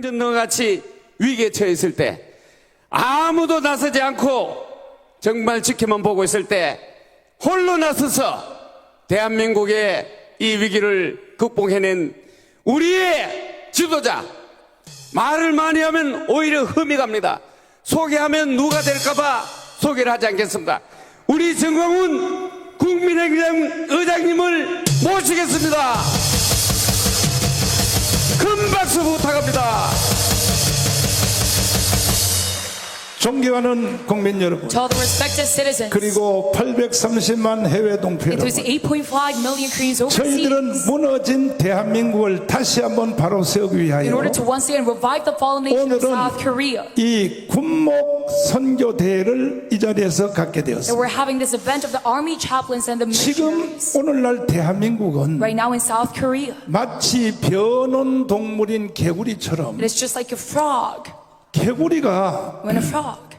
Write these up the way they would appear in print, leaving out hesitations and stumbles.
전등과 같이 위기에 처해 있을 때 아무도 나서지 않고 정말 지켜만 보고 있을 때 홀로 나서서 대한민국의 이 위기를 극복해낸 우리의 지도자, 말을 많이 하면 오히려 흠이 갑니다. 소개하면 누가 될까봐 소개를 하지 않겠습니다. 우리 정광훈 국민의힘 의장님을 모시겠습니다. 큰 박수 부탁합니다. 존경하는 국민 여러분, To all the respected citizens, 그리고 830만 해외 동포 and to the 여러분, 8.5 million Koreans 저희들은 overseas, 무너진 대한민국을 다시 한번 바로 세우기 in 위하여 order to once again revive the fallen nation of South Korea. 오늘은 이 군목 선교 대회를 이 자리에서 갖게 And 되었습니다. we're having this event of the army chaplains and the 지금 missionaries. 오늘날 대한민국은 Right now in South Korea, 마치 변온 동물인 개구리처럼, it is just like a frog. 개구리가 When a frog,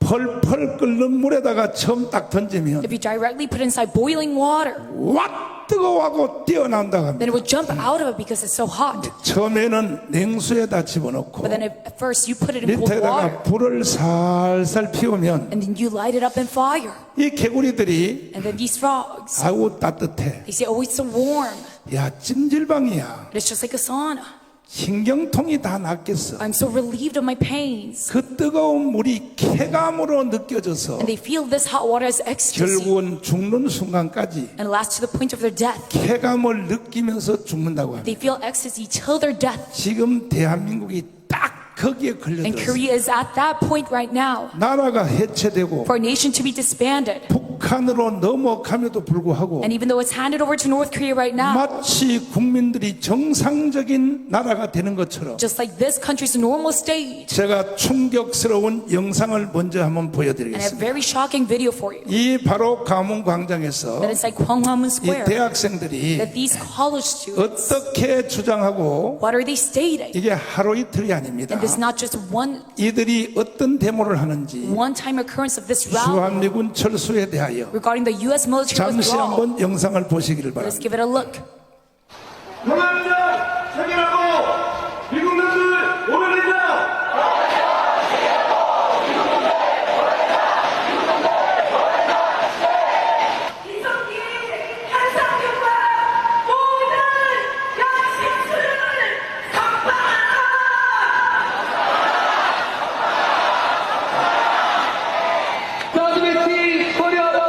펄펄 끓는 물에다가 처음 딱 던지면 if you directly put it inside boiling water, 와 뜨거워하고 뛰어난다고 합니다. then it will jump out of it because it's so hot. 처음에는 냉수에다 집어넣고 But then at first you put it in cold water, 밑에다가 불을 살살 피우면 and then you light it up in fire. 이 개구리들이 And then these frogs, 아우 따뜻해, they say, oh, it's so warm. 야 찜질방이야, But it's just like a sauna. 신경통이 다 낫겠어. I'm so relieved of my pains. 그 뜨거운 물이 쾌감으로 느껴져서 And they feel this hot water as ecstasy 결국은 죽는 순간까지 and lasts to the point of their death. 쾌감을 느끼면서 죽는다고 합니다. They feel ecstasy till their death. 지금 대한민국이 딱 거기에 And 걸려들었어요. Korea is at that point right now 나라가 해체되고 for a nation to be disbanded. 북한으로 넘어감에도 불구하고 And even though it's handed over to North Korea right now, 마치 국민들이 정상적인 나라가 되는 것처럼 just like this country's normal state. 제가 충격스러운 영상을 먼저 한번 And I have a 보여드리겠습니다. very shocking video for you. 이 바로 가문광장에서 That is like Gwanghwamun 이 Square. 대학생들이 That these college students, 어떻게 주장하고, what are they stating? 이게 하루 이틀이 아닙니다. And it's not just 이들이 어떤 데모를 하는지 one-time occurrence of this rally 주한미군 철수에 대하여 regarding the U.S. military 잠시 withdrawal. 한번 영상을 보시기를 Let's 바랍니다. give it a look. 동아시아 체결하고 미국 놈들 오면이다. 이성기 한상규가 모든 양심수를 선포한다. 따뜻히 거리하라.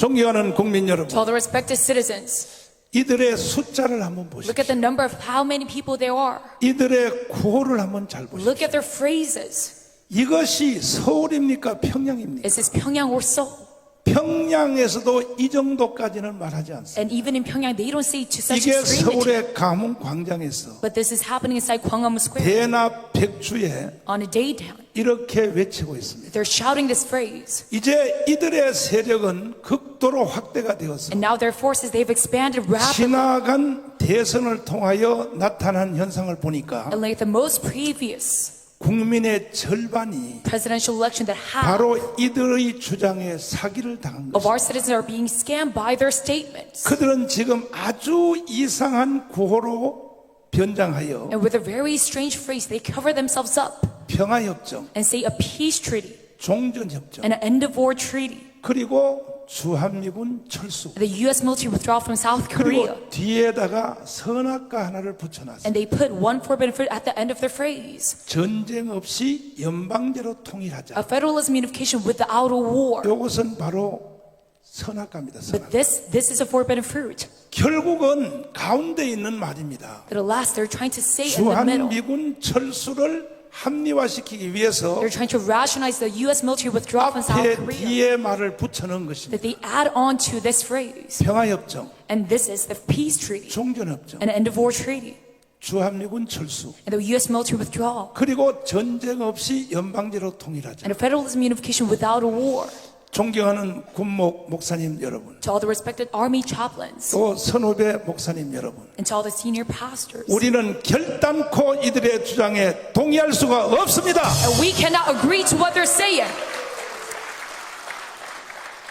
존경하는 국민 여러분, To all the respected citizens, 이들의 숫자를 한번 보십시오. look at the number of how many people there are. 이들의 구호를 한번 잘 보십시오. Look at their phrases. 이것이 서울입니까? 평양입니까? Is this Pyongyang or Seoul? 평양에서도 이 정도까지는 말하지 않습니다. And even in Pyongyang, they don't say to such 이게 extremity. 서울의 가문 광장에서 But this is happening inside Gwanghwamun Square 대낮 백주에 on a day down. 이렇게 외치고 있습니다. They're shouting this phrase. 이제 이들의 세력은 극도로 확대가 되어서 And now their forces, they've expanded rapidly. 지나간 대선을 통하여 나타난 현상을 보니까 And like the most previous 국민의 절반이 presidential election that had 바로 이들의 주장에 사기를 당한 of 것입니다. our citizens are being scammed by their statements. 그들은 지금 아주 이상한 구호로 변장하여 And with a very strange phrase, they cover themselves up 평화협정, and say a peace treaty 종전협정, and an end of war treaty. 그리고 주한미군 철수, The U.S. military withdrawal from South Korea. 그리고 뒤에다가 선악과 하나를 붙여놨습니다. And they put one forbidden fruit at the end of their phrase. 전쟁 없이 연방제로 통일하자. A federalism unification without a war. 이것은 바로 선악과입니다. But 선악과. this is a forbidden fruit. 결국은 가운데 있는 말입니다. But alas, they're trying to say in the middle. 주한미군 철수를 합리화시키기 위해서 They're trying to rationalize the U.S. military withdrawal from South 앞에 Korea. 뒤에 말을 붙여넣은 것입니다. That they add on to this phrase. 평화협정, And this is the peace treaty. 종전협정, An end of war treaty. 주한미군 철수, And the U.S. military withdrawal. 그리고 전쟁 없이 연방제로 통일하자. And a federalism unification without a war. 존경하는 군목 목사님 여러분, To all the respected army chaplains. 또 선후배 목사님 여러분, And to all the senior pastors. 우리는 결단코 이들의 주장에 동의할 수가 없습니다. And we cannot agree to what they're saying.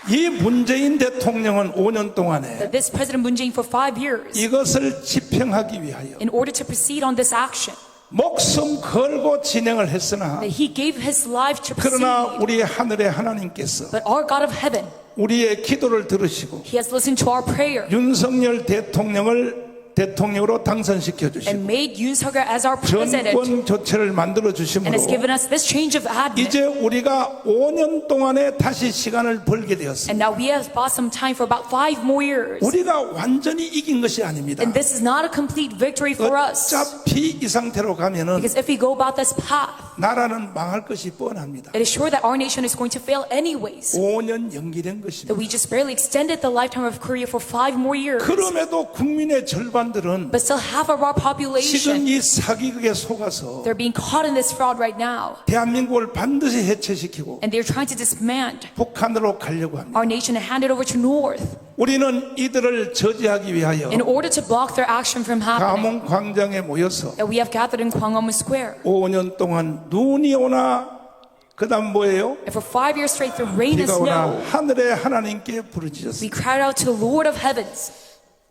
이 문재인 대통령은 5년 동안에 That this President Moon Jae-in for 5 years, 이것을 집행하기 위하여 in order to proceed on this action, 목숨 걸고 진행을 했으나 that he gave his life to 그러나 proceed. 우리 하늘의 하나님께서 But our God of heaven, 우리의 기도를 들으시고 he has listened to our prayer 윤석열 대통령을 대통령으로 당선시켜 주시고 and made Yoon Suk-yeol as our president 정권 조치를 만들어 and 주심으로 has given us this change of admin. 이제 우리가 5년 동안에 다시 시간을 벌게 되었습니다. And now we have bought some time for about 5 more years. 우리가 완전히 이긴 것이 아닙니다. And this is not a complete victory for us. 어차피 이 상태로 가면은 Because if we go about this path, 나라는 망할 것이 뻔합니다. it is sure that our nation is going to fail anyways. 5년 연기된 That 것입니다. we just barely extended the lifetime of Korea for 5 more years. 그럼에도 국민의 절반들은 But still half of our 지금 population, 이 사기극에 속아서 they're being caught in this fraud right now. 대한민국을 반드시 해체시키고 And they're trying to disband 북한으로 가려고 합니다. our nation and hand it over to North 우리는 이들을 저지하기 위하여 in order to block their action from happening. 감원 광장에 모여서 That we have gathered in Gwanghwamun Square. 5년 동안 눈이 오나 그다음 뭐예요? And for 5 years straight, the rain and 비가 오나 snow, 하늘의 하나님께 부르짖었습니다. we cried out to the Lord of heavens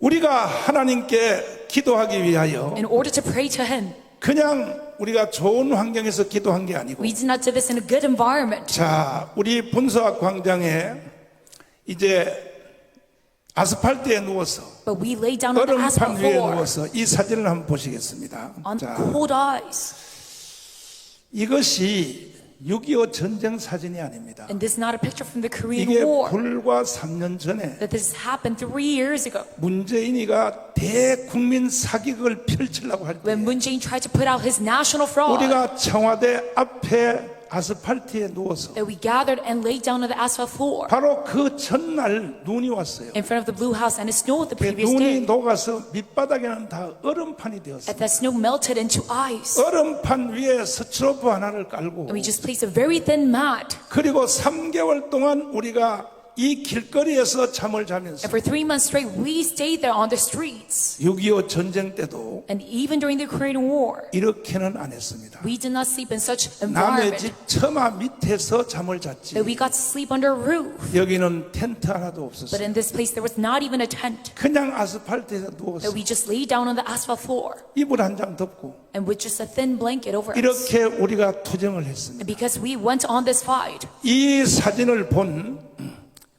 우리가 하나님께 기도하기 위하여 in order to pray to Him. 그냥 우리가 좋은 환경에서 기도한 게 아니고 We did not do this in a good environment. 자, 우리 본서학 광장에 이제 아스팔트에 누워서 But we lay down on the 얼음판 asphalt 위에 floor 누워서 이 사진을 한번 보시겠습니다. on 자, cold eyes. 이것이 6.25 전쟁 사진이 아닙니다. And this is not a picture from the Korean 이게 War. 불과 3년 전에 That this happened 3 years ago. 문재인이가 대국민 사기극을 펼치려고 할 때 When Moon Jae-in tried to put out his national fraud. 우리가 청와대 앞에 아스팔트에 누워서 That we gathered and laid down on the asphalt floor. 바로 그 전날 눈이 왔어요. In front of the Blue House, and it snowed the 그 previous 눈이 day. 녹아서 밑바닥에는 다 얼음판이 되었어요. That the snow melted into ice. 얼음판 위에 스티로프 하나를 깔고 And we just placed a very thin mat. 그리고 3개월 동안 우리가 이 길거리에서 잠을 자면서 And for 3 months straight, we stayed there on the streets. 6.25 전쟁 때도 And even during the Korean War, 이렇게는 안 했습니다. we did not sleep in such 남의 environment. 집 처마 밑에서 잠을 잤지. That we got to sleep under a roof. 여기는 텐트 하나도 But 없었어요. in this place, there was not even a tent. 그냥 아스팔트에서 누워서 That we just laid down on the asphalt floor. 이불 한 장 덮고 And with just a thin blanket over us. 이렇게 우리가 투쟁을 했습니다. And because we went on this fight. 이 사진을 본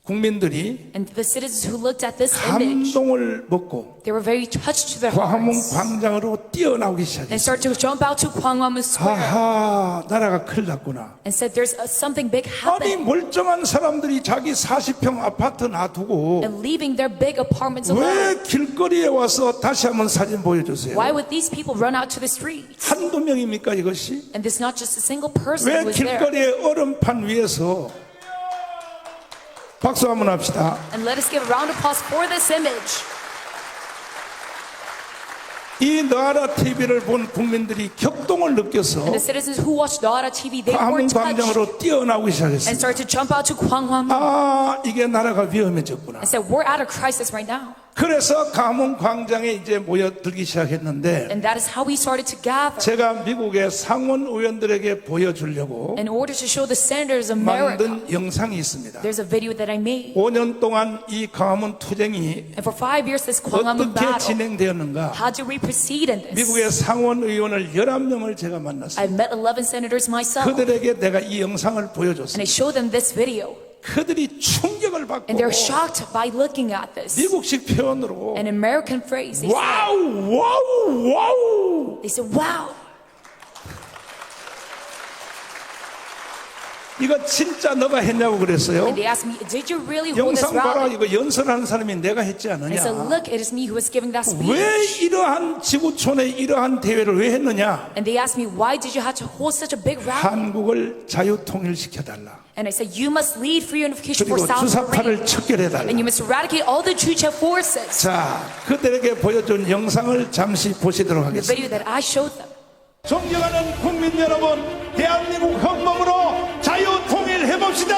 국민들이 And the citizens who looked at this image, 감동을 먹고 they were very touched to their 광화문 hearts 광장으로 뛰어나오기 and 시작했어요. started to jump out to Gwanghwamun Square 아하, 나라가 큰일 났구나. and said, there's something big 아니 happening. 멀쩡한 사람들이 자기 40평 아파트 놔두고 And leaving their big apartments alone. 왜 길거리에 와서 다시 한번 사진 보여주세요. Why would these people run out to the streets? 한두 명입니까 이것이? And this is not just a single person 왜 who was there. 길거리에 얼음판 위에서 박수 한번 합시다. And let us give a round of applause for this image. 이 나라 TV를 본 국민들이 격동을 느껴서 And the citizens who watched Dara TV, they were 광화문 touched 광장으로 뛰어나오기 and 시작했습니다. started to jump out to Gwanghwamun 아, 이게 나라가 위험해졌구나. and said, we're at a crisis right now. 그래서 광화문 광장에 이제 모여들기 시작했는데 And that is how we started to gather 제가 미국의 상원 의원들에게 보여주려고 in order to show the senators of America. 만든 영상이 있습니다. There's a video that I made. 5년 동안 이 광화문 투쟁이 And for 5 years, this Gwanghwamun 어떻게 battle, 진행되었는가? how did we proceed in this? 미국의 상원 의원을 11명을 제가 만났습니다. I met 11 senators myself 그들에게 내가 이 영상을 and I 보여줬습니다. showed them this video. 그들이 충격을 받고 And they're shocked by looking at this. 미국식 표현으로 An American phrase. They said, 와우 와우 와우 they said, wow. 이거 진짜 너가 했냐고 그랬어요. And they asked me, did you really hold this 영상 봐라. rally? 이거 연설하는 사람이 내가 했지 And I said, 않느냐. look, it is me who was giving that speech. 왜 이러한 지구촌에 이러한 대회를 왜 했느냐. And they asked me, why did you have to hold such a big rally? 한국을 자유통일시켜달라. And I said, you must lead free unification for 그리고 South 주사파를 Korea. 척결해달라. And you must eradicate all the Chucha forces. 자, 그들에게 보여준 영상을 잠시 보시도록 The 하겠습니다. video that I showed them. 존경하는 국민 여러분, 대한민국 헌법으로 자유통일해봅시다.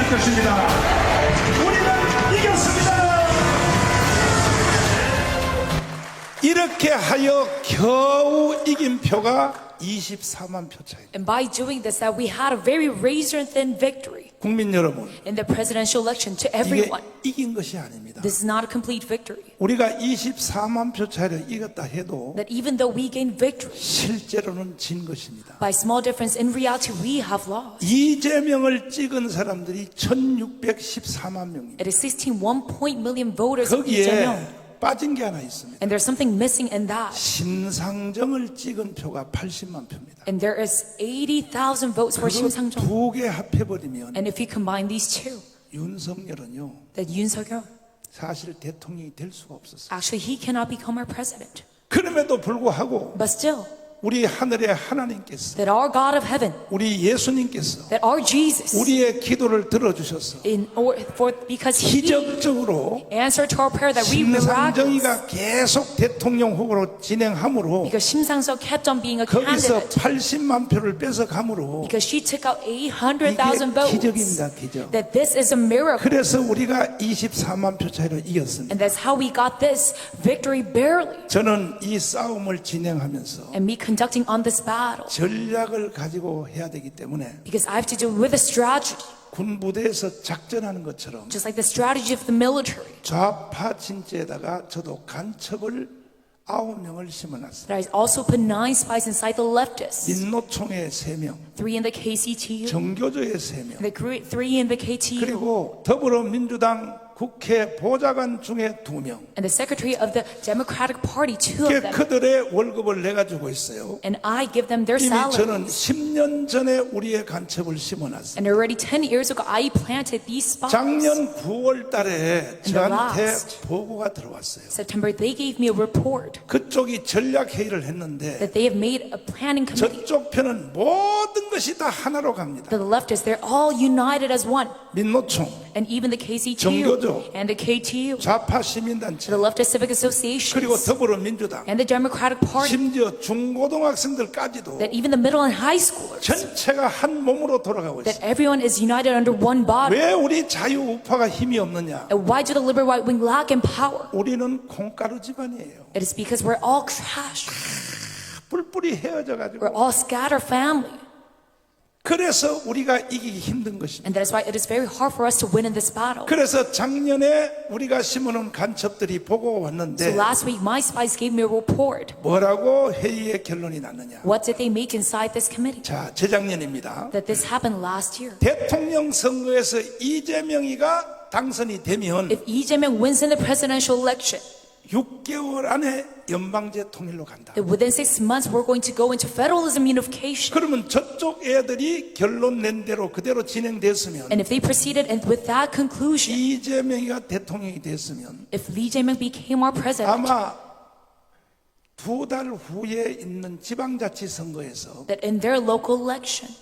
것입니다. 우리는 이겼습니다. 이렇게 하여 겨우 이긴 표가 24만 표 차이. And by doing this, that we had a very razor-thin victory 국민 여러분, in the presidential election to 이게 everyone. 이긴 것이 아닙니다. This is not a complete victory. 우리가 24만 표 차이를 이겼다 해도 That even though we gained victory, 실제로는 진 것입니다. by small difference, in reality, we have lost. 이재명을 찍은 사람들이 1614만 명입니다. It is 16 1 million voters of 거기에 Lee Jae-myung. 빠진 게 하나 있습니다. And there's something missing in that. 심상정을 찍은 표가 80만 표입니다. And there is 80,000 votes for Shim Sang-jung. 두 개 합해버리면 And if you combine these two, 윤석열은요 that Yoon Suk-yeol, 사실 대통령이 될 수가 없었어요. actually he cannot become our president. 그럼에도 불구하고 But still, 우리 하늘의 하나님께서 that our God of heaven, 우리 예수님께서 that our Jesus, 우리의 기도를 들어주셔서 because he 기적적으로 answered to our prayer that we miraculous, 심상정이가 계속 대통령 후보로 진행함으로 because Shim Sang-seo kept on being a 거기서 candidate, 80만 표를 뺏어감으로 because she took out 이게 800,000 votes, 기적입니다. 기적. that this is a miracle. 그래서 우리가 24만 표 차이로 이겼습니다. And that's how we got this victory barely. 저는 이 싸움을 진행하면서 And me conducting on this battle, 전략을 가지고 해야 되기 때문에 because I have to deal with a strategy, 군부대에서 작전하는 것처럼 just like the strategy of the military. 좌파 진지에다가 저도 간첩을 9명을 심어놨어요. But I also put 9 spies inside the leftists, 민노총에 3명, 3 in the KCTU, 정교조에 3명, the 3 in the KTU, 그리고 더불어민주당 국회 보좌관 중에 2명. and the secretary of the Democratic Party, 2 of them. 그들의 월급을 내가 주고 있어요. And I give them their 이미 저는 salaries. 10년 전에 우리의 간첩을 심어놨어요. And already 10 years ago, I planted these spies. 작년 9월 달에 the 저한테 last. 보고가 들어왔어요. September, they gave me a report 그쪽이 전략회의를 했는데 that they have made a planning committee. 저쪽 편은 모든 것이 다 하나로 갑니다. The leftists, they're all united as one. 민노총, And even the KCTU 정교조, and the KTU, 좌파 the 시민단체, leftist civic 그리고 associations, 더불어민주당, and the Democratic Party, 심지어 중고등학생들까지도 that even the middle and high schoolers, 전체가 한 몸으로 돌아가고 that 있어요. everyone is united under one body. 왜 우리 자유우파가 힘이 없느냐? And why do the liberal right wing lack in power? 우리는 콩가루 집안이에요. It is because we're all trash. 뿔뿔이 헤어져 We're 가지고 all scattered family. 그래서 우리가 이기기 힘든 것입니다. And that is why it is very hard for us to win in this battle. 그래서 작년에 우리가 심어놓은 간첩들이 보고 So 왔는데 last week, my spies gave me a report. 뭐라고 회의의 결론이 났느냐? What did they make inside this committee? 자, 재작년입니다. That this happened last year. 대통령 선거에서 이재명이가 당선이 되면 If Lee Jae-myung wins in the presidential election, 6개월 안에 연방제 통일로 간다. that within 6 months we're going to go into federalism unification. 그러면 저쪽 애들이 결론 낸 대로 그대로 진행됐으면 And if they proceeded and with that conclusion, 이재명이가 대통령이 됐으면 if Lee Jae-myung became our president, 아마 2달 후에 있는 지방자치 선거에서 that in their local election,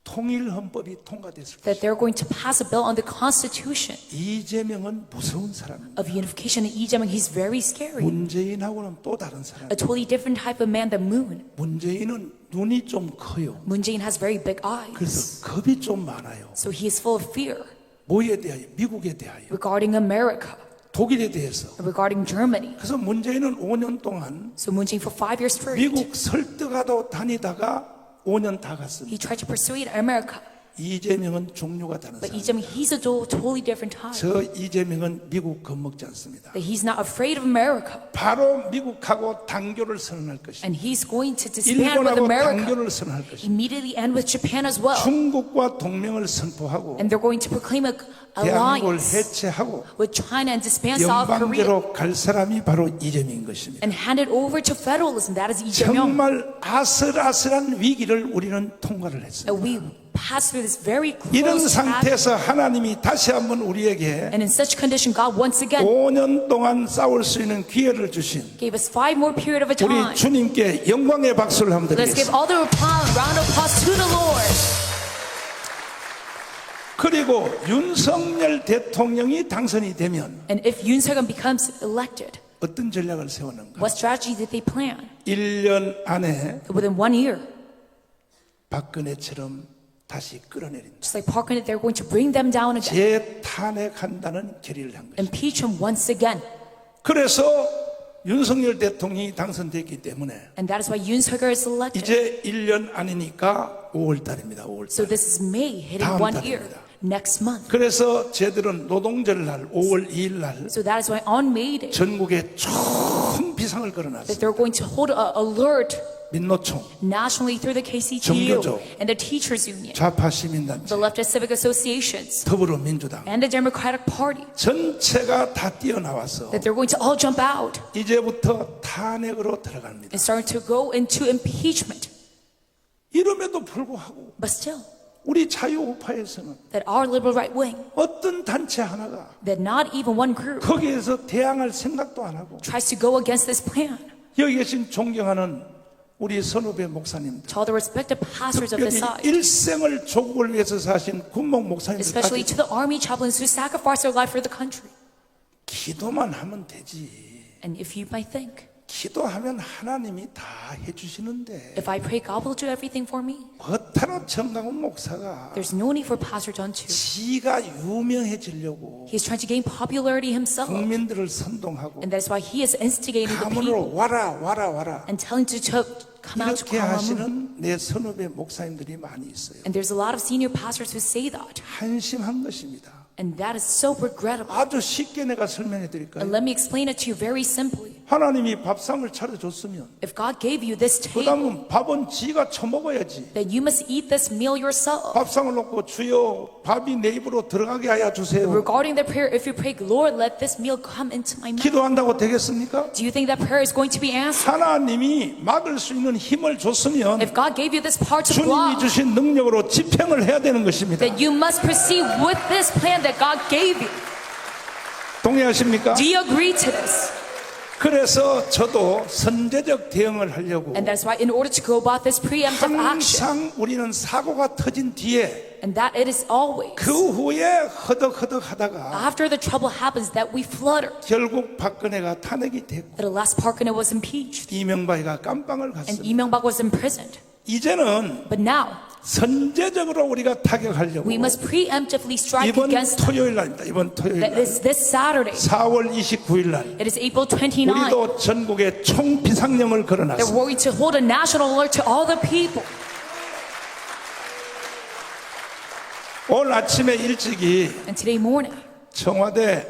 통일헌법이 통과됐을 that 것이다. they're going to pass a bill on the Constitution 이재명은 무서운 사람입니다. of unification. And Lee Jae-myung, he's very scary. 문재인하고는 또 다른 사람. A totally different type of man than Moon. 문재인은 눈이 좀 커요. Moon Jae-in has very big eyes. 그래서 겁이 좀 많아요. So he is full of fear 뭐에 대하여? 미국에 대하여, regarding America, 독일에 대해서. regarding Germany. 그래서 문재인은 5년 동안 So Moon Jae-in for 5 years straight, 미국 설득하러 다니다가 5년 다 갔습니다. he tried to persuade America. 이재명은 종류가 다른 But Lee 사람. Jae-myung, he's a totally different type. 저 이재명은 미국 겁먹지 않습니다. That he's not afraid of America. 바로 미국하고 단교를 선언할 것입니다. And he's going to disband with 일본하고 America. 단교를 선언할 것입니다. Immediately end with Japan as well. 중국과 동맹을 선포하고 And they're going to proclaim an 대한민국을 alliance 해체하고 with China and disband South Korea. 연방제로 갈 사람이 바로 이재명인 것입니다. And hand it over to federalism. That is Lee Jae-myung. 정말 아슬아슬한 위기를 우리는 통과를 했습니다. And we passed through this very 이런 close chapter. 상태에서 하나님이 다시 한번 우리에게 And in such condition, God once again 5년 동안 싸울 수 있는 기회를 주신 gave us 5 more period of a 우리 time. 주님께 영광의 박수를 한번 Let's give 드리겠습니다. all the round of applause to the Lord. 그리고 윤석열 대통령이 당선이 되면 And if Yoon Suk-yeol becomes elected, 어떤 전략을 세웠는가? what strategy did they plan? 1년 안에 Within 1 year, 박근혜처럼 다시 끌어내린다. just like Park Geun-hye, they're going to bring them down again. 재탄핵한다는 결의를 한 것입니다. Impeach him once again. 그래서 윤석열 대통령이 당선됐기 때문에 And that is why Yoon Suk-yeol is elected. 이제 1년 안이니까 5월 달입니다. 5월 So 달. this is May, hitting 다음 1 year. 달입니다. next month. 그래서 저희들은 노동절 날 5월 2일 날 So that is why on May Day, 전국에 총 비상을 that 걸어놨어요. they're going to hold an alert 민노총, nationally through the KCTU 정교조, and the teachers union, 좌파 시민단체, the leftist civic associations, 더불어민주당 and the Democratic Party, 전체가 다 뛰어나와서 that they're going to all jump out 이제부터 탄핵으로 들어갑니다. and start to go into impeachment. 이름에도 불구하고 But still, 우리 자유우파에서는 that our liberal right wing, 어떤 단체 하나가 that not even one group 거기에서 대항할 생각도 안 하고 tries to go against this plan. 여기 계신 존경하는 우리 선후배 목사님들, To all the respected pastors of this 특별히 side, 일생을 조국을 위해서 사신 군목 especially 목사님들까지 to the army chaplains who sacrificed their life for the country. 기도만 하면 되지. And if you might think, 기도하면 하나님이 다 해주시는데 if I pray, God will do everything for me. 버타라 정강훈 목사가 There's no need for Pastor John to. 지가 유명해지려고 He's trying to gain popularity himself. 국민들을 선동하고 And that's why he is instigating the people 가문으로 와라 와라 와라 and telling to come out to 이렇게 Kuala Lumpur. 하시는 내 선후배 목사님들이 많이 있어요. And there's a lot of senior pastors who say that. 한심한 것입니다. And that is so regrettable. 아주 쉽게 내가 설명해 And 드릴까요? let me explain it to you very simply. 하나님이 밥상을 차려줬으면 If God gave you this 그 table, 다음은 밥은 지가 처먹어야지. then you must eat this meal yourself. 밥상을 놓고 주여 밥이 내 입으로 들어가게 하여 주세요. Regarding the prayer, if you pray, Lord, let this meal come into my mouth. 기도한다고 되겠습니까? Do you think that prayer is going to be answered? 하나님이 막을 수 있는 힘을 줬으면 If God gave you this power to 주님이 block, 주신 능력으로 집행을 해야 되는 것입니다. then you must proceed with this plan that God gave you. 동의하십니까? Do you agree to this? 그래서 저도 선제적 대응을 하려고 And that's why in order to go about this preemptive action, 항상 우리는 사고가 터진 뒤에 and that it is always 그 후에 허덕허덕 하다가 after the trouble happens that we flutter, 결국 박근혜가 탄핵이 됐고 that alas Park Geun-hye was impeached 이명박이가 깜빵을 and 갔습니다. Lee Myung-bak was imprisoned. 이제는 But now 선제적으로 우리가 타격하려고 we must preemptively strike 이번 against them. 토요일 날입니다. 이번 토요일 That 날 is this Saturday. 4월 29일 날 It is April 29th. 우리도 전국에 총비상령을 They're 걸어놨습니다. going to hold a national alert to all the people. 오늘 아침에 일찍이 And today morning, 청와대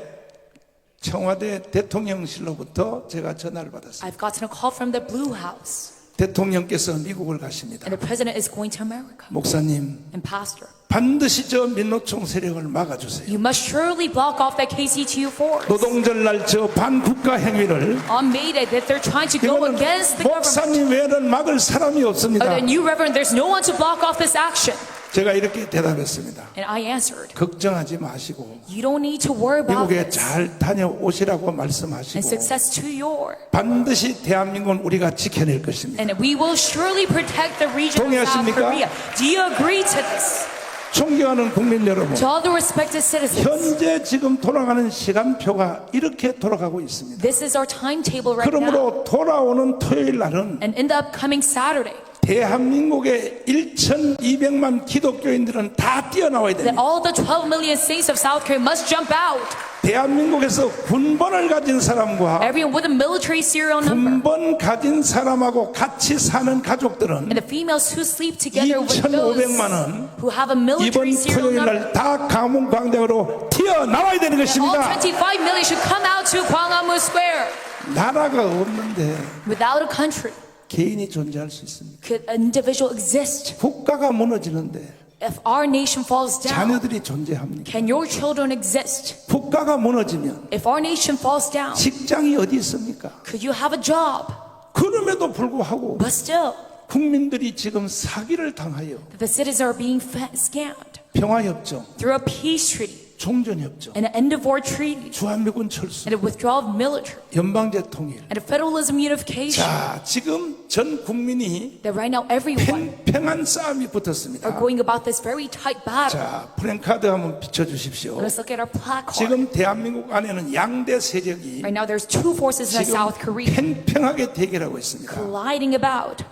대통령실로부터 제가 전화를 받았습니다. I've gotten a call from the Blue House, 대통령께서 미국을 가십니다. and the president is going to America. 목사님 And Pastor, 반드시 저 민노총 세력을 막아주세요. you must surely block off that KCTU force. 노동절 날 저 반국가 행위를 On May Day, that they're trying to go 이거는 against the government. 목사님 외에는 막을 사람이 없습니다. And you, Reverend, there's no one to block off this action. 제가 이렇게 대답했습니다. And I answered, 걱정하지 마시고 you don't need to worry about 미국에 this. 잘 다녀오시라고 And 말씀하시고 success to your. 반드시 대한민국은 우리가 지켜낼 것입니다. And we will surely protect the region of South 동의하십니까? Korea. Do you agree to this? 존경하는 국민 여러분, To all the respected citizens, 현재 지금 돌아가는 시간표가 이렇게 돌아가고 있습니다. this is our timetable right now. 그러므로 돌아오는 토요일 날은 And in the upcoming Saturday, 대한민국의 1,200만 기독교인들은 다 뛰어나와야 that 됩니다. all the 12 million saints of South Korea must jump out. 대한민국에서 군번을 가진 사람과 Everyone with a military serial number. 군번 가진 사람하고 같이 사는 가족들은 And the females who sleep together with those 2,500만 원 who have a 이번 military serial 토요일 number. 날 다 강원광장으로 튀어나와야 되는 All 것입니다. 25 million should come out to Gwanghwamun Square. 나라가 없는데 Without a country, 개인이 존재할 수 있습니다. could an individual exist? 국가가 무너지는데 If our nation falls down, 자녀들이 존재합니까? can your children exist? 국가가 무너지면 If our nation falls down, 직장이 어디 있습니까? could you have a job? 그럼에도 불구하고 But still, 국민들이 지금 사기를 당하여 the citizens are being scammed 평화협정, through a peace treaty 종전협정, and an end of war treaty 주한미군 철수, and a withdrawal of military 연방제 통일. and a federalism unification. 자, 지금 전 국민이 That right now everyone 팽팽한 싸움이 are 붙었습니다. going about this very tight battle. 자, 프랭카드 한번 비춰주십시오. Let's look at our placard. 지금 대한민국 안에는 양대 세력이 Right now there's two forces in 지금 South Korea 팽팽하게 대결하고 있습니다. colliding about.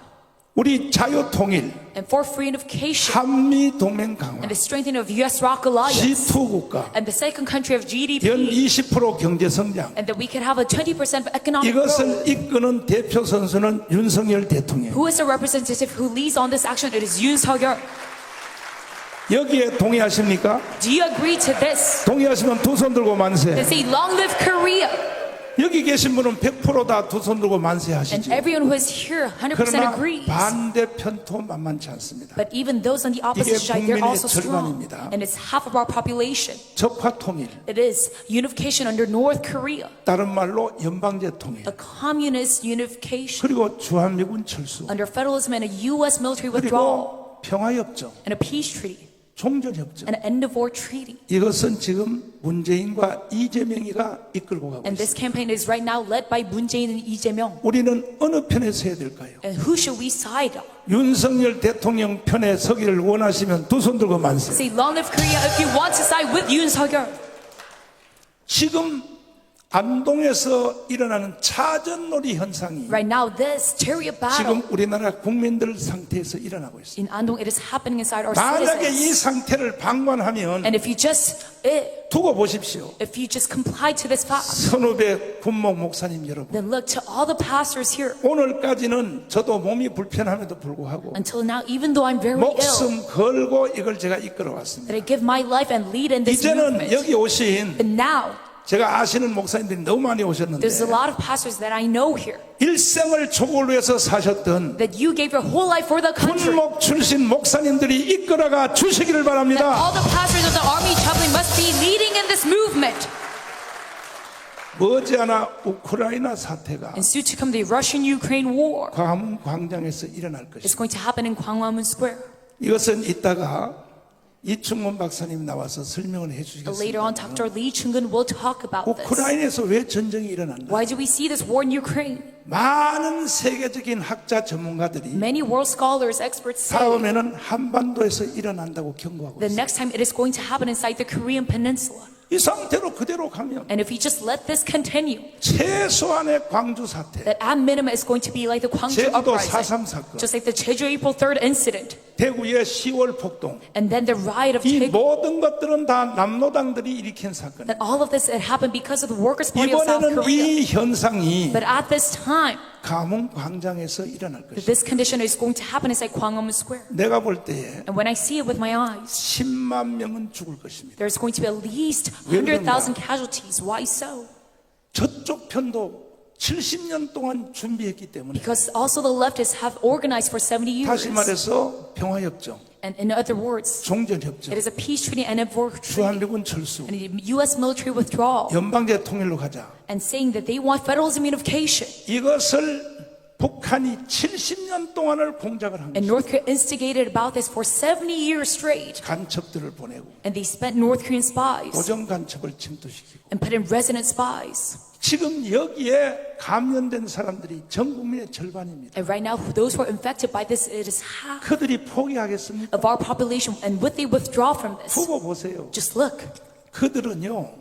우리 자유 통일, And for free unification 한미 동맹 강화, and the strengthening of U.S.-ROC alliance G2 국가, and the second country of 연 GDP 20% 경제 성장. and that we can have a 20% economic growth. 이것을 이끄는 대표 선수는 윤석열 대통령. Who is the representative who leads on this action? It is Yoon Suk-yeol. 여기에 동의하십니까? Do you agree to this? 동의하시면 두 손 들고 만세. They say, long live Korea. 여기 계신 분은 100% 다 두 손 들고 만세 And 하시죠. everyone who is here 100% 그러나 agrees. 반대편도 만만치 않습니다. But even those on the opposite 이게 side, they're 국민의 also strong. 절반입니다. And it's half of our population. 적화 통일, It is unification under North Korea, 다른 말로 연방제 통일, a communist unification 그리고 주한미군 철수, under federalism and a U.S. military withdrawal 그리고 평화협정, and a peace treaty 종전협정. and an end of war treaty. 이것은 지금 문재인과 이재명이가 이끌고 가고 And this 있습니다. campaign is right now led by Moon Jae-in and Lee Jae-myung. 우리는 어느 편에 서야 될까요? And who should we side on? 윤석열 대통령 편에 서기를 원하시면 두 손 들고 만세. Say long live Korea if you want to side with Yoon Suk-yeol. 지금 안동에서 일어나는 차전놀이 현상이 Right now, this chariot battle 지금 우리나라 국민들 상태에서 일어나고 있습니다. in Andong, it is happening inside our 만약에 이 citizens. 상태를 방관하면 And if you just 두고 보십시오. comply to this fact, 선후배 군목 목사님 여러분, then look to all the pastors here. 오늘까지는 저도 몸이 불편함에도 불구하고 Until now, even though I'm very ill, 목숨 걸고 이걸 제가 이끌어왔습니다. that I give my life and lead in this 이제는 movement. 여기 오신 But now, 제가 아시는 목사님들이 너무 많이 오셨는데 there's a lot of pastors that I know here 일생을 조국을 위해서 사셨던 that you gave your whole life for the country. 군목 출신 목사님들이 이끌어가 주시기를 That 바랍니다. all the pastors of the army chaplain must be leading in this movement. 머지않아 우크라이나 사태가 And soon to come, the Russian-Ukraine war 광화문 광장에서 일어날 is 것입니다. going to happen in Gwanghwamun Square. 이것은 이따가 이충문 박사님 나와서 설명을 Later on, 해주시겠습니다. Dr. Lee Chung-gun will talk about this. 우크라이나에서 왜 전쟁이 일어났나? Why do we see this war in Ukraine? 많은 세계적인 학자 전문가들이 Many world scholars, experts say 다음에는 한반도에서 일어난다고 경고하고 the 있습니다. next time it is going to happen inside the Korean Peninsula. 이 상태로 그대로 가면 And if we just let this continue, 최소한의 광주 사태, that at minimum is going to be like the Gwangju 제주도 uprising, 4.3 사건, just like the Jeju April 3rd incident, 대구의 10월 폭동, and then the riot of 이 Daegu. 모든 것들은 다 남노당들이 일으킨 사건. That all of this had happened because of the Workers' Party of South 이번에는 Korea. 이 현상이 But at this time, 가문 광장에서 일어날 것입니다. this condition is going to happen inside Gwanghwamun Square. 내가 볼 때에 And when I see it with my eyes, 10만 명은 죽을 것입니다. there's going to be at least 왜 그런가? 100,000 casualties. Why so? 저쪽 편도 70년 동안 준비했기 때문에 Because also the leftists have organized for 70 years. 다시 말해서 평화협정, And in other words, 종전협정, it is a peace treaty and a war treaty. 주한미군 철수, And the U.S. military withdrawal. 연방제 통일로 가자. And saying that they want federalism unification. 이것을 북한이 70년 동안을 공작을 한 And 것입니다. North Korea instigated about this for 70 years straight. 간첩들을 보내고 And they spent North Korean spies 고정 간첩을 침투시키고 and put in resident spies. 지금 여기에 감염된 사람들이 전 국민의 절반입니다. And right now, those who are infected by this, it is half 그들이 포기하겠습니까? of our population. And would they withdraw from this? 두고 보세요. Just look. 그들은요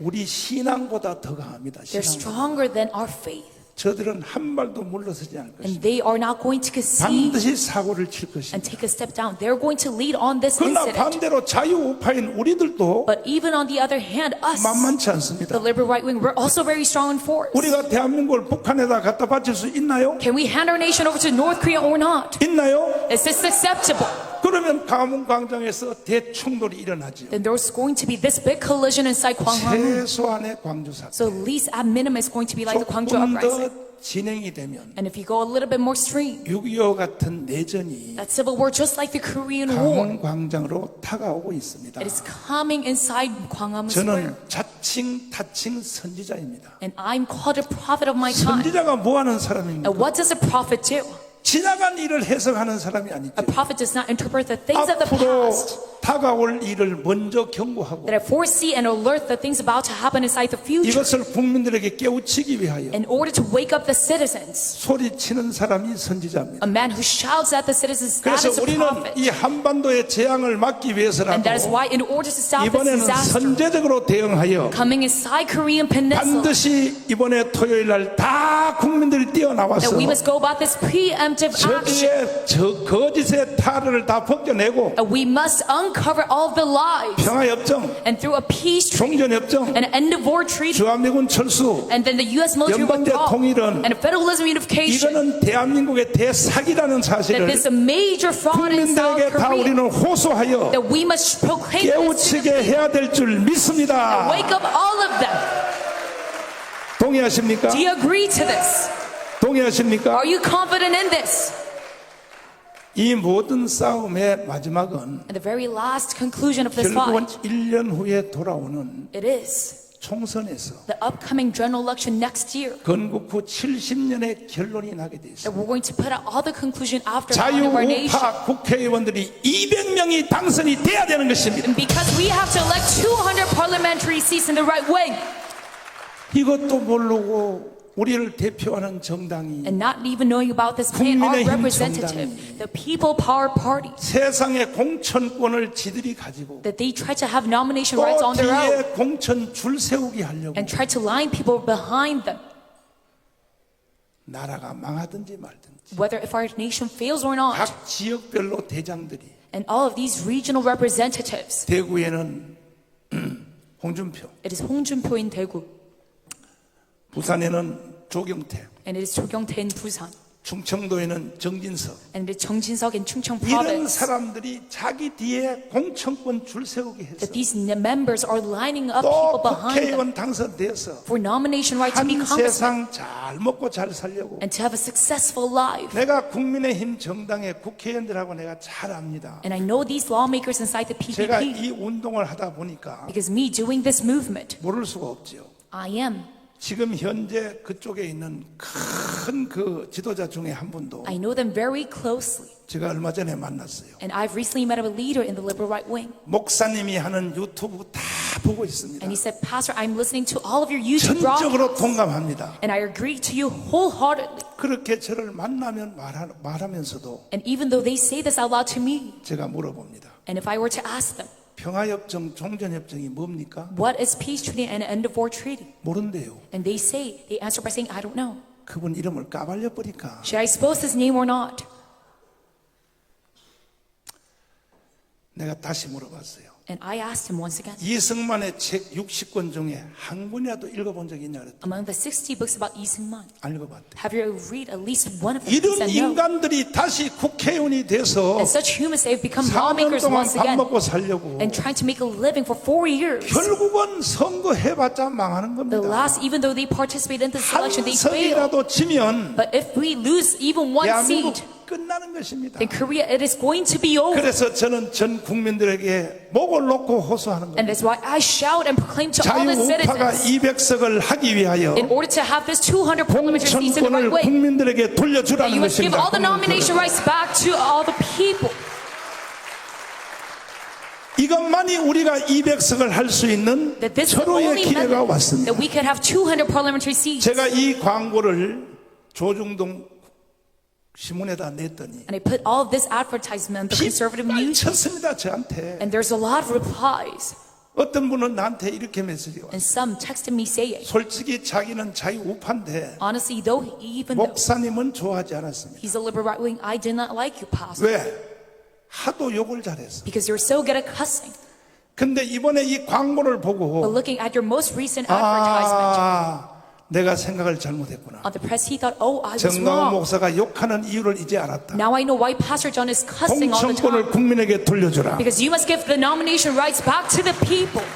우리 신앙보다 더 강합니다. They're 신앙. stronger than our faith. 저들은 한 발도 물러서지 않을 것입니다. And they are not going to concede 반드시 사고를 칠 것입니다. and take a step down. They're going to lead on this 그러나 incident. 반대로 자유우파인 우리들도 But even on the other hand, us, 만만치 않습니다. the liberal right wing, we're also very strong in force. 우리가 대한민국을 북한에다 갖다 바칠 수 있나요? Can we hand our nation over to North Korea or not? 있나요? Is this acceptable? 그러면 가문 광장에서 대충돌이 일어나죠. Then there's going to be this big collision inside Gwanghwamun. 최소한의 광주 사태. So at least at minimum, it's going to be like the Gwangju 조금 uprising. 더 진행이 되면 And if you go a little bit more extreme, 6.25 같은 내전이 that civil war, just like the Korean War, 가문 광장으로 다가오고 있습니다. it is coming inside Gwanghwamun Square. 저는 자칭 타칭 선지자입니다. And I'm called a prophet of my time. 선지자가 뭐 하는 사람입니까? And what does a prophet do? 지나간 일을 해석하는 사람이 아니죠. A prophet does not interpret the things of the 앞으로 past. 다가올 일을 먼저 경고하고 That I foresee and alert the things about to happen inside the future. 이것을 국민들에게 깨우치기 위하여 In order to wake up the citizens. 소리치는 사람이 선지자입니다. A man who shouts at the citizens, that 그래서 is a 우리는 prophet. 이 한반도의 재앙을 막기 위해서라도 And that is why in order to stop this 이번에는 disaster 선제적으로 대응하여 coming inside Korean Peninsula, 반드시 이번에 토요일 날 다 국민들이 뛰어나와서 that we must go about this preemptive action. 저기에 저 거짓의 탈을 다 벗겨내고 And we must uncover all of the lies. 평화협정, And through a peace treaty, 종전협정, an end of war treaty, 주한미군 철수, and then the U.S. military 연방제 withdrawal, 통일은 and a federalism unification, 이거는 대한민국의 대사기라는 that 사실을 this is a major fraud in South 국민들에게 다 Korea, 우리는 호소하여 that we must proclaim this to 깨우치게 the people, 해야 될 줄 믿습니다. wake up all of them. 동의하십니까? Do you agree to this? 동의하십니까? Are you confident in this? 이 모든 싸움의 마지막은 And the very last conclusion of this 결국은 fight, 1년 후에 돌아오는 it is 총선에서 the upcoming general election next year, 건국 후 70년의 결론이 나게 돼 that 있습니다. we're going to put out all the conclusion after the end of our nation. 자유우파 국회의원들이 200명이 당선이 돼야 되는 것입니다. And because we have to elect 200 parliamentary seats in the right wing, 이것도 모르고 우리를 대표하는 정당이 and not even knowing about this plan, our 국민의힘 representative, 정당이 the People Power Party, 세상의 공천권을 지들이 가지고 that they try to have nomination 또 rights on their own 뒤에 공천 줄 세우기 하려고 and try to line people behind them, 나라가 망하든지 말든지 whether if our nation fails or not. 각 지역별로 대장들이 And all of these regional representatives, 대구에는 홍준표, it is Hong Junpyo in Daegu, 부산에는 조경태, and it is Cho Kyung-tae in Busan, 충청도에는 정진석. and it is Chung Jin-seok in Chungcheong 이런 province. 사람들이 자기 뒤에 공천권 줄 세우게 해서 That these members are lining up 또 people behind them 국회의원 당선돼서 for nomination right to be 한 congressman 세상 잘 먹고 잘 살려고 and to have a successful life. 내가 국민의힘 정당의 국회의원들하고 내가 잘 압니다. And I know these lawmakers inside the 제가 PPP 이 운동을 하다 보니까 because me doing this movement, 모를 수가 없죠. I am. 지금 현재 그쪽에 있는 큰 그 지도자 중에 한 분도 I know them very closely. 제가 얼마 전에 만났어요. And I've recently met a leader in the liberal right wing. 목사님이 하는 유튜브 다 보고 있습니다. And he said, Pastor, I'm listening to all of your YouTube 전적으로 broadcasts. 동감합니다. And I agree to you wholeheartedly. 그렇게 저를 만나면 말하면서도 And even though they say this out loud to me, 제가 물어봅니다. and if I were to ask them, 평화협정, 종전협정이 뭡니까? what is peace treaty and end of war treaty? 모른대요. And they answer by saying, I don't know. 그분 이름을 까발려 버리니까 Should I expose his name or not? 내가 다시 물어봤어요. And I asked him once again, 이승만의 책 60권 중에 한 권이라도 읽어본 적이 있냐 그랬더니 among the 60 books about Lee Seung-man, 안 읽어봤대. have you read at least one of them? He 이런 said no. 인간들이 다시 국회의원이 돼서 And such humans, they've become 4년 lawmakers 동안 once 밥 again 먹고 살려고 and trying to make a living for 4 years. 결국은 선거 해봤자 망하는 The 겁니다. last, even though they participate in this 한 election, they fail. 석이라도 지면 But if we lose even one 대한민국 seat, 끝나는 것입니다. then Korea, it is going to be over. 그래서 저는 전 국민들에게 목을 놓고 호소하는 And 겁니다. that's why I shout and proclaim to all the 자유우파가 citizens, 200석을 하기 위하여 in order to have this 200 parliamentary seats in the right 공천권을 way, 국민들에게 that 돌려주라는 you must give 것입니다. all the nomination rights back to all the people. 이것만이 우리가 200석을 할 수 있는 That this is the 서로의 only 기회가 method 왔습니다. that we can have 200 parliamentary seats. 제가 이 광고를 조중동 신문에다 냈더니 And I put all of this advertisement, the conservative news, 쳤습니다 저한테. and there's a lot of replies. 어떤 분은 나한테 이렇게 메시지가 왔어요. And some texted me saying, 솔직히 자기는 자유우파인데 honestly, though, even though 목사님은 좋아하지 않았습니다. he's a liberal right wing, I did not like you, Pastor, 왜? 하도 욕을 잘했어. because you're so good at cussing. 근데 이번에 이 광고를 But 보고 looking at your most recent advertisement 내가 생각을 잘못했구나. on the press, he thought, oh, I was 정강호 wrong. 목사가 욕하는 이유를 이제 알았다. Now I know why Pastor John is cussing all the 공천권을 time. 국민에게 돌려주라. Because you must give the nomination rights back to the people.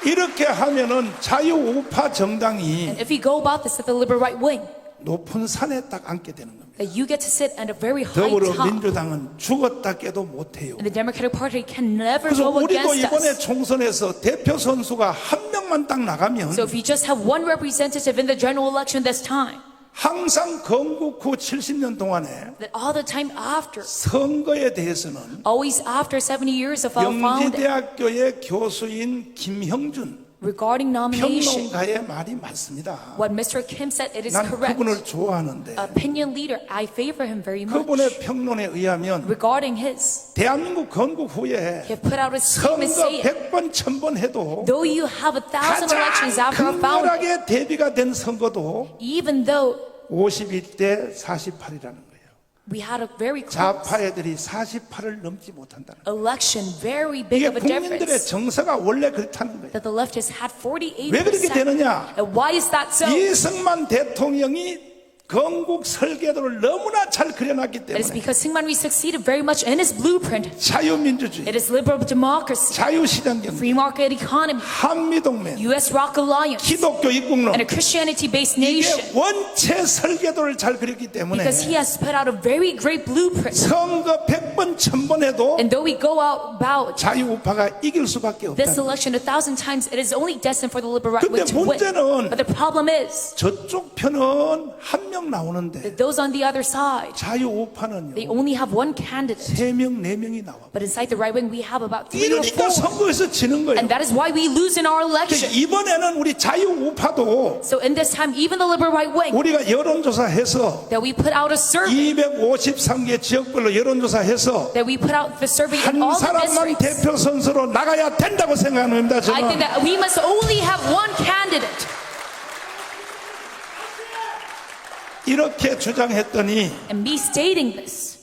이렇게 하면은 자유우파 정당이 And if we go about this at the liberal right wing, 높은 산에 딱 앉게 되는 겁니다. that you get to sit at a very high top. 더불어민주당은 죽었다 깨도 못해요. And the Democratic Party can never 그래서 go 우리도 against 이번에 us. 총선에서 대표 선수가 한 명만 딱 나가면 So if you just have one representative in the general election this time, 항상 건국 후 70년 동안에 that all the time after, 선거에 대해서는 always after 70 years of our founding, 영지대학교의 교수인 김형준 regarding nomination, 평론가의 말이 맞습니다. what Mr. Kim said, it is 난 correct. 그분을 좋아하는데 Opinion leader, I favor him very much. 그분의 평론에 의하면 Regarding his, 대한민국 건국 후에 he put out a statement 선거 saying, 100번 1000번 해도 though you have 1,000 elections 가장 after our founding, 극렬하게 대비가 된 선거도 even though 51대 48이라는 거예요. We had a very close 좌파 애들이 48을 넘지 못한다는 거예요. election, very big 이게 of a 국민들의 difference. 정서가 원래 그렇다는 거예요. That the leftists had 48%. 왜 그렇게 되느냐? And why is that so? 이승만 대통령이 건국 설계도를 너무나 잘 그려놨기 It is 때문에 because Syngman Rhee succeeded very much in his blueprint. 자유민주주의, It is liberal democracy, 자유시장 경제, free market economy, 한미동맹, U.S. ROC alliance, 기독교 입국론, and a Christianity-based 이게 nation. 원체 설계도를 잘 그렸기 때문에 Because he has put out a very great blueprint. 선거 100번 1000번 해도 And though we go out about 자유우파가 이길 수밖에 this 없다. election 1,000 times, it is only destined for the liberal right 근데 wing to win. 문제는 But the problem is 저쪽 편은 한 명 나오는데 that those on the other side, they 자유우파는요 only have one candidate. 3명 4명이 나와. But inside the right wing, we have about 3 or 이러니까 4. 선거에서 지는 거예요. And that is why we lose in our 그러니까 election. 이번에는 우리 자유우파도 So in this time, even the liberal right wing, 우리가 여론조사해서 that we put out a survey, 253개 지역별로 여론조사해서 that we put out the survey in 한 all the 사람만 districts. 대표 선수로 나가야 된다고 생각합니다. I think 저는 that we must only have one candidate. 이렇게 주장했더니 And me stating this,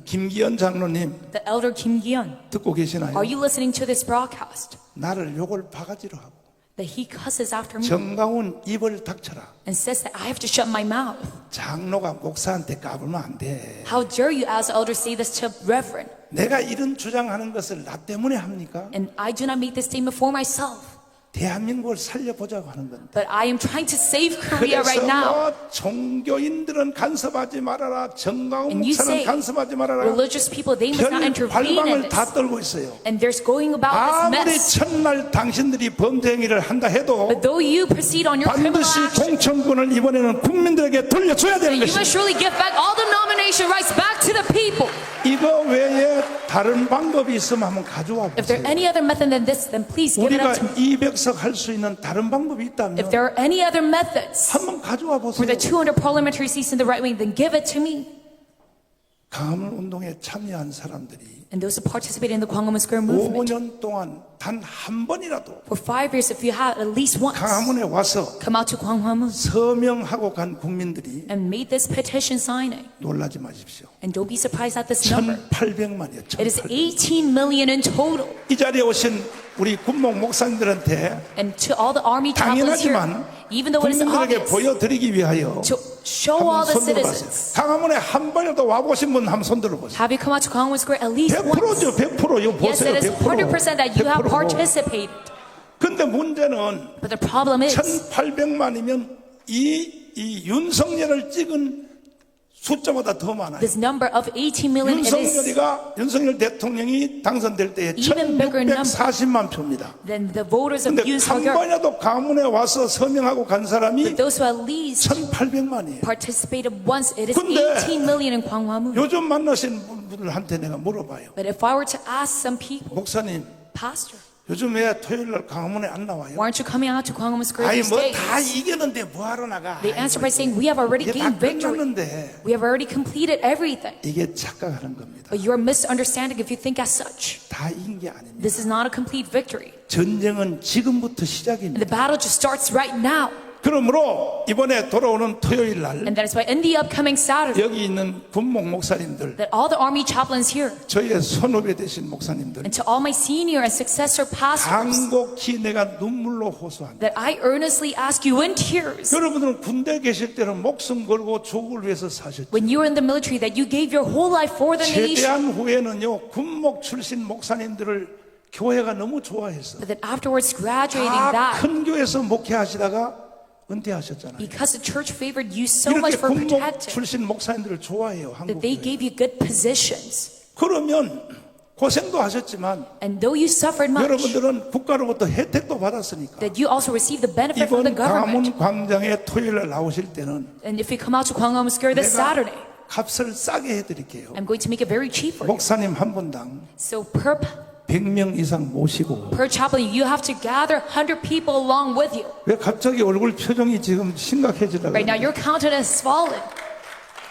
김기현 장로님 the elder Kim Gi-yeon, 듣고 계시나요? are you listening to this broadcast? 나를 욕을 바가지로 하고 That he cusses after me 정강훈 입을 닥쳐라. and says that I have to shut my mouth. 장로가 목사한테 까불면 안 돼. How dare you as elder say this to reverend? 내가 이런 주장하는 것을 나 때문에 합니까? And I do not make this statement for myself, 대한민국을 살려보자고 하는 건데. but I am trying to save Korea right 그래서 now. 뭐 종교인들은 간섭하지 말아라. 정강훈 And you 목사는 say 간섭하지 말아라. religious people, they must not 별 intervene in 발방을 다 this. 떨고 있어요. And there's going about this 아무리 mess. 첫날 당신들이 범죄 행위를 한다 해도 But though you proceed on your criminal 반드시 action, 공천권을 이번에는 국민들에게 돌려줘야 되는 you must 것입니다. surely give back all the nomination rights back to the people. 이거 외에 다른 방법이 있으면 한번 가져와 If there 보세요. any other method than this, then please give it 우리가 up to me. 200석 할 수 있는 다른 방법이 If 있다면 there are any other methods 한번 가져와 for 보세요. the 200 parliamentary seats in the right wing, then give it to me. 강화문 운동에 참여한 사람들이 And those who participate in the Gwanghwamun Square movement, 5년 동안 단 한 번이라도 for 5 years, if you had at least once 강화문에 와서 come out to Gwanghwamun 서명하고 간 국민들이 and made this petition signing, 놀라지 마십시오. and don't be surprised at this number. 1,800만이요. It is 18 million in total. 이 자리에 오신 우리 군목 목사님들한테 And to all the army chaplains here, 당연하지만 even though it is 국민들에게 obvious, 보여드리기 위하여 to show all 한번 the 손 들어보세요. citizens, 강화문에 한 번이라도 와보신 분 한번 손 들어보세요. have you come out to Gwanghwamun Square at least once? 100%죠. 100%. 이거 Yes, 보세요. it is 100% that you have 100%. participated. 근데 문제는 But the problem is, 1,800만이면 이 윤석열을 찍은 숫자보다 더 많아요. this number of 18 million, it is 윤석열 대통령이 당선될 때에 Even bigger number. 1,640만 표입니다. then the voters of 근데 Yoon 한 Suk-yeol. 번이라도 강문에 와서 서명하고 간 사람이 But those who at least 1,800만이에요. participated once, it is 근데 18 million in Gwanghwamun. 요즘 만나신 분들한테 내가 물어봐요. But if I were to ask some people, 목사님, Pastor, 요즘 왜 토요일날 강문에 안 나와요? why aren't you coming out to Gwanghwamun Square 아니 these 뭐 days? 다 이겼는데 뭐하러 나가? They answer by saying, we have already 이게 다 gained victory. 끝났는데 We have already completed everything. 이게 착각하는 겁니다. But you are misunderstanding if you think as such. 다 이긴 게 아닙니다. This is not a complete victory. 전쟁은 지금부터 And 시작입니다. the battle just starts right now. 그러므로 이번에 돌아오는 토요일 날 And that is why in the upcoming Saturday, 여기 있는 군목 목사님들, that all the army chaplains here, 저의 선후배 되신 목사님들 and to all my senior and successor pastors, 간곡히 내가 눈물로 호소한다. that I earnestly ask you in tears, 여러분들은 군대 계실 때는 목숨 걸고 조국을 위해서 사셨죠. when you were in the military, that you gave your whole life for the nation. 제대한 후에는요 군목 출신 목사님들을 교회가 너무 좋아해서 But then afterwards, graduating 다 that, 큰 교회에서 목회하시다가 은퇴하셨잖아요. because the church favored you so much 이렇게 for 군목 protecting, 출신 목사님들을 좋아해요. that 한국 they 교회. gave you good positions. 그러면 고생도 하셨지만 And though you suffered much, 여러분들은 국가로부터 혜택도 받았으니까 that you also received the benefit from the 이번 government. 강화문 광장에 토요일에 나오실 때는 And if you come out to Gwanghwamun Square this 내가 Saturday, 값을 싸게 해드릴게요. I'm going to make it very cheap for you. 목사님 한 분당 So per 100명 이상 모시고 chaplain, you have to gather 100 people along with you. 왜 갑자기 얼굴 표정이 지금 심각해지려고 Right now, 그래요? your countenance has fallen.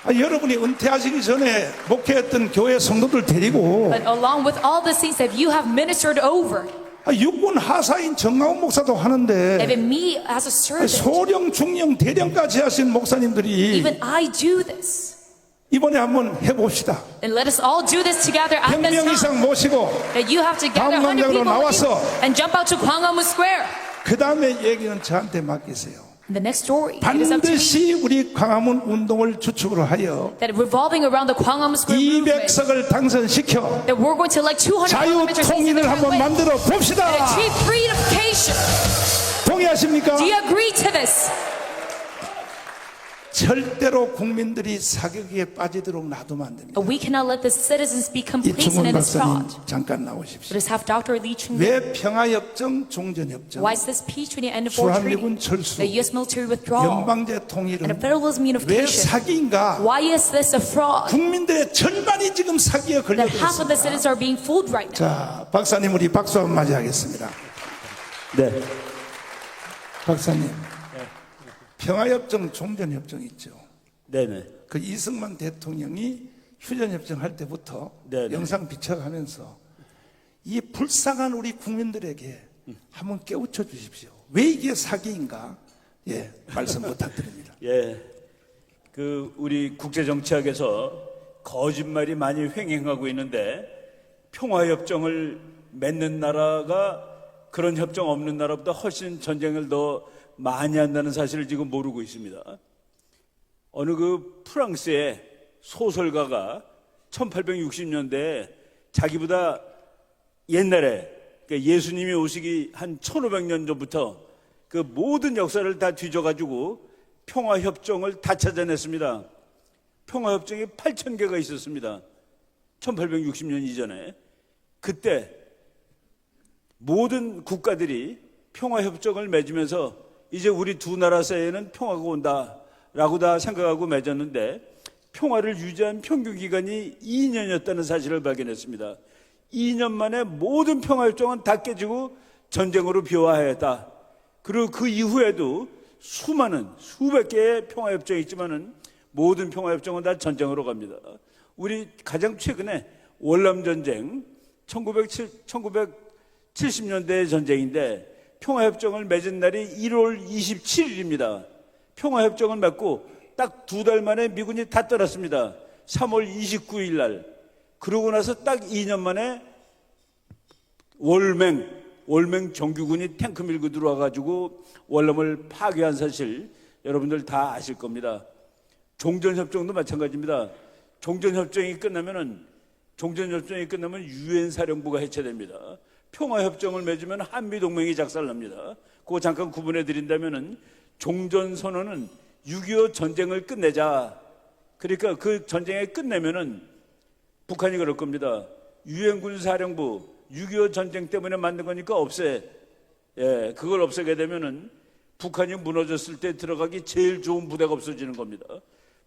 여러분이 은퇴하시기 전에 목회했던 교회 성도들 데리고 But along with all the saints that you have ministered over, 육군 하사인 정강훈 목사도 하는데 even me as a servant, 소령, 중령, 대령까지 하신 목사님들이 even I do this. 이번에 한번 해봅시다. And let us all do this together at 100명 this time. 이상 모시고 That you have to gather 100 광화문장으로 people with you 나와서 and jump out to Gwanghwamun Square. 그 다음에 얘기는 저한테 맡기세요. And the next story, it is up to me. 반드시 우리 광화문 운동을 주축으로 하여 That revolving around the Gwanghwamun Square movement, 200석을 당선시켜 that we're going to elect 200 parliamentary seats in the 자유통일을 한번 way 만들어 and 봅시다. achieve freedification. 동의하십니까? Do you agree to this? 절대로 국민들이 사격에 빠지도록 놔두면 안 됩니다. We cannot let the citizens be complacent 이충훈 in this 박사님 fraud. 잠깐 Let 나오십시오. us have Dr. Lee Chung-gun. 왜 평화협정, 종전협정, Why is this peace treaty and the foreign 주한미군 treaty, 철수, the U.S. military withdrawal, 연방제 and the 통일은 federalism 왜 unification? 사기인가? Why is this a fraud? 국민들의 절반이 지금 사기에 That half of the 걸려들었습니다. citizens are being fooled right now. 자, 박사님 우리 박수 한번 맞이하겠습니다. 네. 박사님, 평화협정, 종전협정 있죠. 네네. 그 이승만 대통령이 휴전협정 할 때부터 네네. 영상 비춰가면서 이 불쌍한 우리 국민들에게 한번 깨우쳐 주십시오. 왜 이게 사기인가? 예, 말씀 부탁드립니다. 예. 우리 국제정치학에서 거짓말이 많이 횡행하고 있는데 평화협정을 맺는 나라가 그런 협정 없는 나라보다 훨씬 전쟁을 더 많이 한다는 사실을 지금 모르고 있습니다. 어느 프랑스의 소설가가 1860년대에 자기보다 옛날에 그러니까 예수님이 오시기 한 1500년 전부터 그 모든 역사를 다 뒤져가지고 평화협정을 다 찾아냈습니다. 평화협정이 8000개가 있었습니다. 1860년 이전에. 그때 모든 국가들이 평화협정을 맺으면서 이제 우리 두 나라 사이에는 평화가 온다 라고 다 생각하고 맺었는데 평화를 유지한 평균 기간이 2년이었다는 사실을 발견했습니다. 2년 만에 모든 평화협정은 다 깨지고 전쟁으로 비화하였다. 그리고 그 이후에도 수백 개의 평화협정이 있지만은 모든 평화협정은 다 전쟁으로 갑니다. 우리 가장 최근에 월남전쟁 1970년대의 전쟁인데 평화협정을 맺은 날이 1월 27일입니다. 평화협정을 맺고 딱 2달 만에 미군이 다 떠났습니다. 3월 29일 날. 그러고 나서 딱 2년 만에 월맹 정규군이 탱크 밀고 들어와가지고 월남을 파괴한 사실 여러분들 다 아실 겁니다. 종전협정도 마찬가지입니다. 종전협정이 끝나면 유엔 사령부가 해체됩니다. 평화협정을 맺으면 한미동맹이 작살납니다. 그거 잠깐 구분해 드린다면은 종전선언은 6.25 전쟁을 끝내자. 그러니까 그 전쟁을 끝내면은 북한이 그럴 겁니다. 유엔군 사령부 6.25 전쟁 때문에 만든 거니까 없애. 예, 그걸 없애게 되면은 북한이 무너졌을 때 들어가기 제일 좋은 부대가 없어지는 겁니다.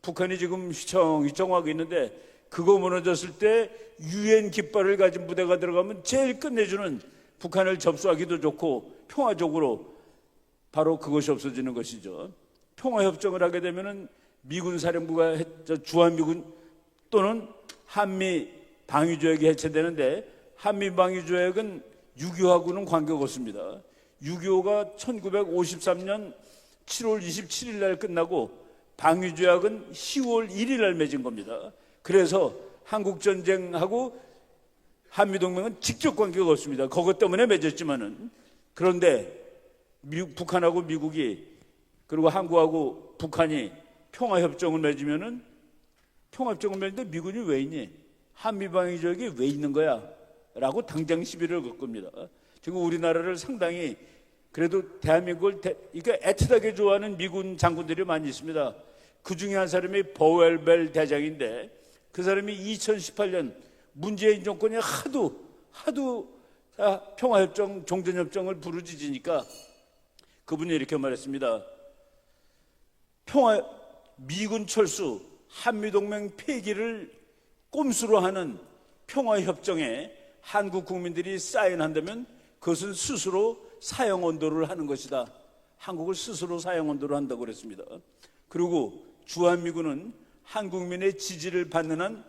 북한이 지금 휘청휘청하고 있는데 그거 무너졌을 때 유엔 깃발을 가진 부대가 들어가면 제일 끝내주는 북한을 접수하기도 좋고 평화적으로 바로 그것이 없어지는 것이죠. 평화협정을 하게 되면은 미군 사령부가 주한미군 또는 한미 방위조약이 해체되는데 한미 방위조약은 6.25하고는 관계가 없습니다. 6.25가 1953년 7월 27일 날 끝나고 방위조약은 10월 1일 날 맺은 겁니다. 그래서 한국전쟁하고 한미동맹은 직접 관계가 없습니다. 그것 때문에 맺었지만은. 그런데 북한하고 미국이 그리고 한국하고 북한이 평화협정을 맺으면은 평화협정을 맺는데 미군이 왜 있니? 한미방위조약이 왜 있는 거야? 라고 당장 시비를 걸 겁니다. 지금 우리나라를 상당히 그래도 대한민국을 그러니까 애틋하게 좋아하는 미군 장군들이 많이 있습니다. 그 중에 한 사람이 버웰벨 대장인데 그 사람이 2018년 문재인 정권이 하도 평화협정, 종전협정을 부르짖으니까 그분이 이렇게 말했습니다. 미군 철수, 한미동맹 폐기를 꼼수로 하는 평화협정에 한국 국민들이 사인한다면 그것은 스스로 사형언도를 하는 것이다. 한국을 스스로 사형언도를 한다고 그랬습니다. 그리고 주한미군은 한국민의 지지를 받는 한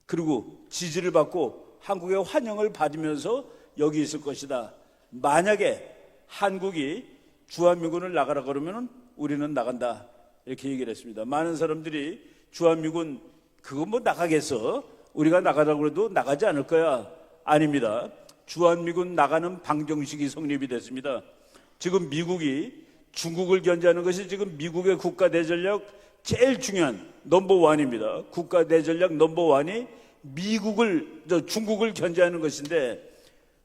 그리고 지지를 받고 한국의 환영을 받으면서 여기 있을 것이다. 만약에 한국이 주한미군을 나가라 그러면 우리는 나간다. 이렇게 얘기를 했습니다. 많은 사람들이 주한미군 그거 뭐 나가겠어? 우리가 나가자고 해도 나가지 않을 거야. 아닙니다. 주한미군 나가는 방정식이 성립이 됐습니다. 지금 미국이 중국을 견제하는 것이 지금 미국의 국가대전략 제일 중요한 넘버원입니다. 국가대전략 넘버원이 중국을 견제하는 것인데,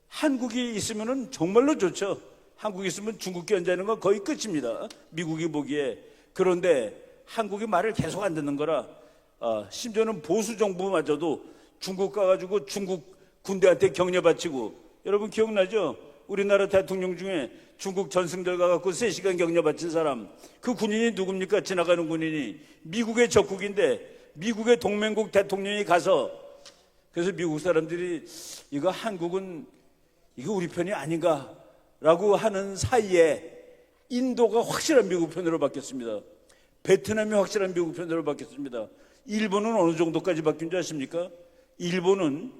한국이 있으면은 정말로 좋죠. 한국이 있으면 중국 견제하는 건 거의 끝입니다. 미국이 보기에. 그런데 한국이 말을 계속 안 듣는 거라, 심지어는 보수 정부마저도 중국 가가지고 중국 군대한테 격려 바치고, 여러분 기억나죠? 우리나라 대통령 중에 중국 전승절 가갖고 3시간 격려 바친 사람, 그 군인이 누굽니까? 지나가는 군인이 미국의 적국인데 미국의 동맹국 대통령이 가서, 그래서 미국 사람들이 이거 한국은 이거 우리 편이 아닌가라고 하는 사이에 인도가 확실한 미국 편으로 바뀌었습니다. 베트남이 확실한 미국 편으로 바뀌었습니다. 일본은 어느 정도까지 바뀐 줄 아십니까? 일본은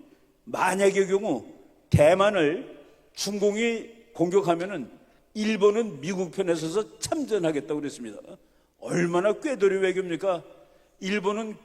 만약의 경우 대만을 중공이 공격하면은 일본은 미국 편에 서서 참전하겠다고 그랬습니다. 얼마나 꾀돌이 외교입니까? 일본은